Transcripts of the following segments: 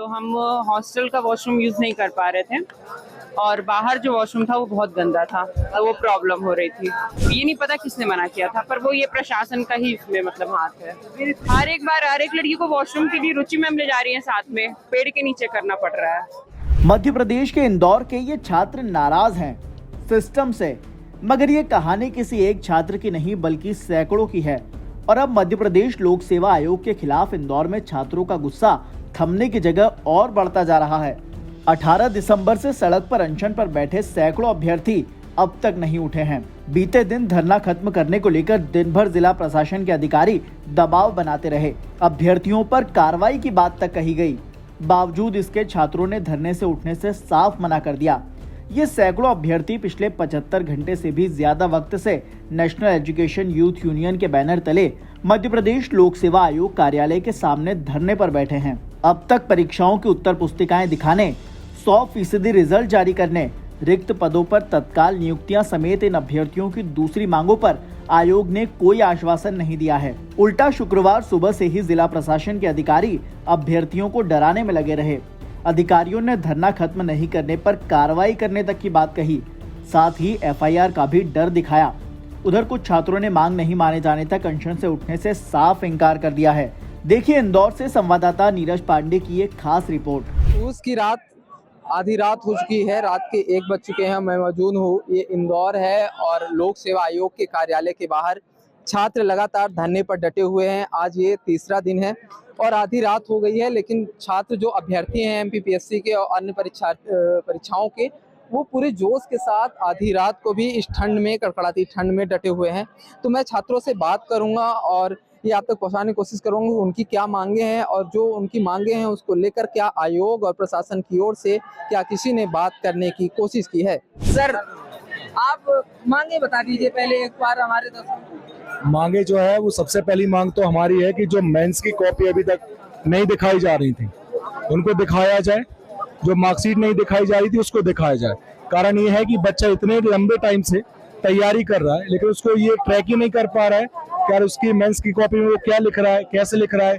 तो हम हॉस्टल का वॉशरूम यूज़ नहीं कर पा रहे थे और बाहर जो वॉशरूम था वो बहुत गंदा था, तो वो प्रॉब्लम हो रही थी। ये नहीं पता किसने मना किया था, पर वो ये प्रशासन का ही इसमें मतलब हाथ है। हर एक बार हर एक लड़की को वॉशरूम के लिए रुचि मैम ले जा रही है, साथ में पेड़ के नीचे करना पड़ रहा है। मध्य प्रदेश के इंदौर के ये छात्र नाराज हैं सिस्टम से, मगर ये कहानी किसी एक छात्र की नहीं बल्कि सैकड़ों की है। और अब मध्य प्रदेश लोक सेवा आयोग के खिलाफ इंदौर में छात्रों का गुस्सा थमने की जगह और बढ़ता जा रहा है। 18 दिसंबर से सड़क पर अनशन पर बैठे सैकड़ों अभ्यर्थी अब तक नहीं उठे हैं। बीते दिन धरना खत्म करने को लेकर दिन भर जिला प्रशासन के अधिकारी दबाव बनाते रहे। अभ्यर्थियों पर कार्रवाई की बात तक कही गई, बावजूद इसके छात्रों ने धरने से उठने से साफ मना कर दिया। ये सैकड़ों अभ्यर्थी पिछले 75 घंटे से भी ज्यादा वक्त से नेशनल एजुकेशन यूथ यूनियन के बैनर तले मध्य प्रदेश लोक सेवा आयोग कार्यालय के सामने धरने पर बैठे हैं। अब तक परीक्षाओं की उत्तर पुस्तिकाएं दिखाने, 100% रिजल्ट जारी करने, रिक्त पदों पर तत्काल नियुक्तियां समेत इन अभ्यर्थियों की दूसरी मांगों पर आयोग ने कोई आश्वासन नहीं दिया है। उल्टा शुक्रवार सुबह से ही जिला प्रशासन के अधिकारी अभ्यर्थियों को डराने में लगे रहे। अधिकारियों ने धरना खत्म नहीं करने पर कार्रवाई करने तक की बात कही, साथ ही एफआईआर का भी डर दिखाया। उधर कुछ छात्रों ने मांग नहीं माने जाने तक अनशन से उठने से साफ इंकार कर दिया है। देखिए इंदौर से संवाददाता नीरज पांडे की एक खास रिपोर्ट। उसकी रात आधी रात हो चुकी है, रात के 1 बज चुके हैं। मैं मौजूद हूँ, ये इंदौर है और लोक सेवा आयोग के कार्यालय के बाहर छात्र लगातार धरने पर डटे हुए हैं। आज ये तीसरा दिन है और आधी रात हो गई है, लेकिन छात्र जो अभ्यर्थी हैं एमपीपीएससी के और अन्य परीक्षाओं के, वो पूरे जोश के साथ आधी रात को भी इस ठंड में, कड़कड़ाती ठंड में डटे हुए हैं। तो मैं छात्रों से बात करूंगा और ये आप तक पहुंचाने की कोशिश करूंगा उनकी क्या मांगे हैं और जो उनकी मांगे हैं उसको लेकर क्या आयोग और प्रशासन की ओर से क्या किसी ने बात करने की कोशिश की है। सर, आप मांगे बता दीजिए पहले एक बार हमारे दर्शकों। मांगे जो है वो सबसे पहली मांग तो हमारी है कि जो मेंस की कॉपी अभी तक नहीं दिखाई जा रही थी उनको दिखाया जाए, जो मार्कशीट नहीं दिखाई जा रही थी उसको दिखाया जाए। कारण ये है कि बच्चा इतने लंबे टाइम से तैयारी कर रहा है लेकिन उसको ये ट्रैक ही नहीं कर पा रहा है कि यार उसकी मेंस की कॉपी में वो क्या लिख रहा है, कैसे लिख रहा है,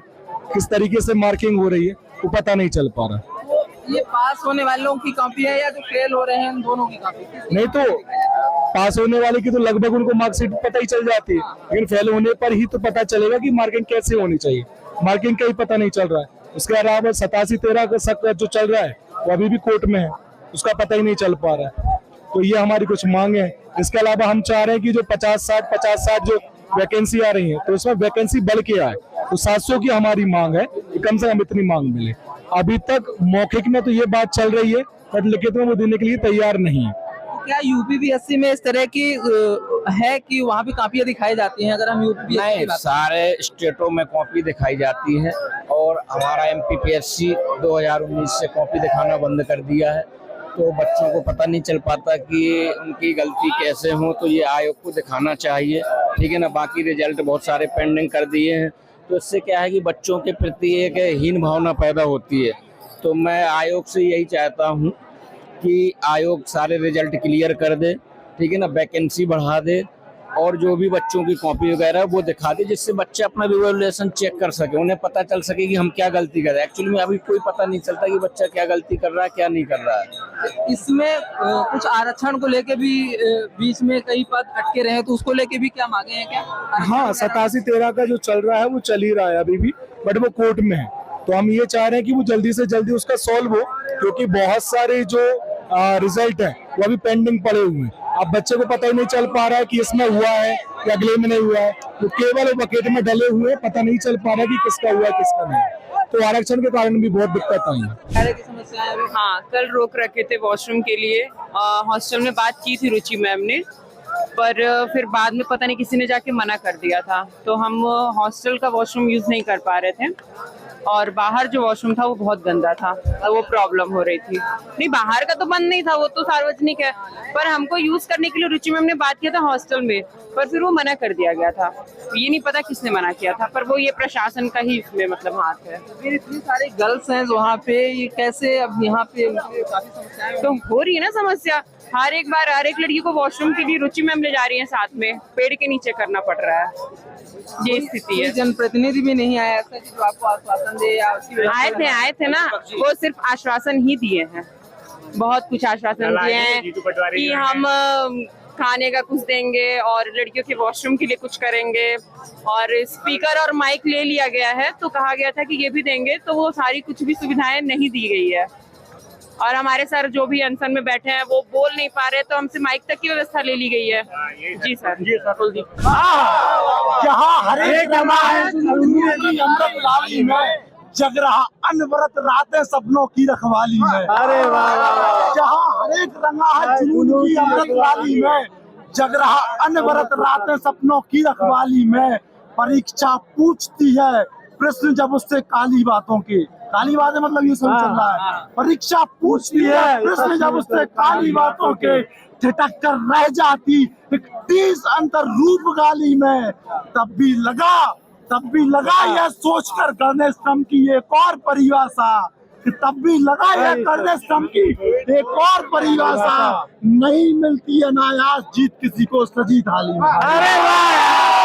किस तरीके से मार्किंग हो रही है, वो पता नहीं चल पा रहा है। ये पास होने वालों की कॉपी है या जो फेल हो रहे हैं उन दोनों की कॉपी? नहीं तो पास होने वाले की तो लगभग उनको मार्कशीट पता ही चल जाती है, लेकिन फेल होने पर ही तो पता चलेगा कि मार्किंग कैसे होनी चाहिए। मार्किंग का ही पता नहीं चल रहा है। उसके अलावा 87-13 का शक जो चल रहा है वो अभी भी कोर्ट में है, उसका पता ही नहीं चल पा रहा है। तो ये हमारी कुछ मांग है। इसके अलावा हम चाह रहे हैं कि जो 50-60 जो वैकेंसी आ रही है तो इसमें वैकेंसी बढ़ के आए। तो 700 की हमारी मांग है कि कम से कम इतनी मांग मिले। अभी तक मौखिक में तो ये बात चल रही है बट लिखित में वो देने के लिए तैयार नहीं है। क्या यूपीपीएससी में इस तरह की है कि वहाँ भी कॉपियाँ दिखाई जाती हैं? अगर हम यूपीपीएससी नहीं, सारे स्टेटों में कॉपी दिखाई जाती है और हमारा एमपीपीएससी 2019 से कॉपी दिखाना बंद कर दिया है। तो बच्चों को पता नहीं चल पाता कि उनकी गलती कैसे हो, तो ये आयोग को दिखाना चाहिए, ठीक है ना। बाकी रिजल्ट बहुत सारे पेंडिंग कर दिए हैं, तो इससे क्या है कि बच्चों के प्रति एक हीन भावना पैदा होती है। तो मैं आयोग से यही चाहता हूँ कि आयोग सारे रिजल्ट क्लियर कर दे, ठीक है ना, वैकेंसी बढ़ा दे और जो भी बच्चों की कॉपी वगैरह वो दिखा दे, जिससे बच्चे अपना रिवैल्यूएशन चेक कर सके, उन्हें पता चल सके कि हम क्या गलती कर रहे हैं। एक्चुअली में अभी कोई पता नहीं चलता कि बच्चा क्या गलती कर रहा है, क्या नहीं कर रहा है। इसमें कुछ आरक्षण को लेके भी बीच में कई पद अटके रहे, तो उसको लेके भी क्या मांगे हैं क्या? हाँ, 87-13 का जो चल रहा है वो चल ही रहा है अभी भी, बट वो कोर्ट में है। तो हम ये चाह रहे हैं कि वो जल्दी से जल्दी उसका सॉल्व हो, क्योंकि बहुत सारे जो रिजल्ट है वो अभी पेंडिंग पड़े हुए हैं। अब बच्चे को पता ही नहीं चल पा रहा है कि इसमें हुआ है या अगले में नहीं हुआ है, तो केवल बकेट में डले हुए, पता नहीं चल पा रहा कि किसका हुआ है किसका नहीं। तो आरक्षण के कारण भी बहुत दिक्कत आई है। हाँ, कल रोक रखे थे वॉशरूम के लिए, हॉस्टल में बात की थी रुचि मैम ने, पर फिर बाद में पता नहीं किसी ने जाके मना कर दिया था, तो हम हॉस्टल का वॉशरूम यूज़ नहीं कर पा रहे थे और बाहर जो वॉशरूम था वो बहुत गंदा था, तो वो प्रॉब्लम हो रही थी। नहीं, बाहर का तो बंद नहीं था, वो तो सार्वजनिक है, पर हमको यूज करने के लिए रुचि मैम ने बात किया था हॉस्टल में, पर फिर वो मना कर दिया गया था। ये नहीं पता किसने मना किया था, पर वो ये प्रशासन का ही इसमें मतलब हाथ है। फिर इतनी सारी गर्ल्स हैं वहाँ पे, ये कैसे अब यहाँ पे काफी समस्याएं तो हो रही है ना समस्या। हर एक बार हर एक लड़की को वॉशरूम के लिए रुचि मैम ले जा रही है, साथ में पेड़ के नीचे करना पड़ रहा है। ये स्थिति है। जनप्रतिनिधि भी नहीं आया ऐसा कि जो आपको आश्वासन दे या उसकी व्यवस्था आए थे ना, वो सिर्फ आश्वासन ही दिए हैं, बहुत कुछ आश्वासन दिए हैं कि हम खाने का कुछ देंगे और लड़कियों के वॉशरूम के लिए कुछ करेंगे, और स्पीकर और माइक ले लिया गया है, तो कहा गया था कि ये भी देंगे, तो वो सारी कुछ भी सुविधाएं नहीं दी गई है। और हमारे सर जो भी अनशन में बैठे हैं वो बोल नहीं पा रहे, तो हमसे माइक तक की व्यवस्था ले ली गई है। जी सर। जहाँ हर एक रमा है अमृत लाली में, जग रहा अनवरत रातें सपनों की रखवाली में। अरे वाह। जहाँ हर एक रंगा है जुनून की अमृत लाली में, जग रहा अनवरत रातें सपनों की रखवाली में। परीक्षा पूछती है प्रश्न जब उससे काली बातों के, काली बातें मतलब ये सब चल रहा है। परीक्षा पूछती है प्रश्न जब उससे काली बातों के, ठिठक कर रह जाती एक 30 अंतर रूप गाली में। तब भी लगा यह सोचकर करने श्रम की एक और परिभाषा, तब भी लगा यह करने श्रम की एक और परिभाषा। नहीं मिलती है नायास जीत किसी को सजी थाली में। अरे वाह।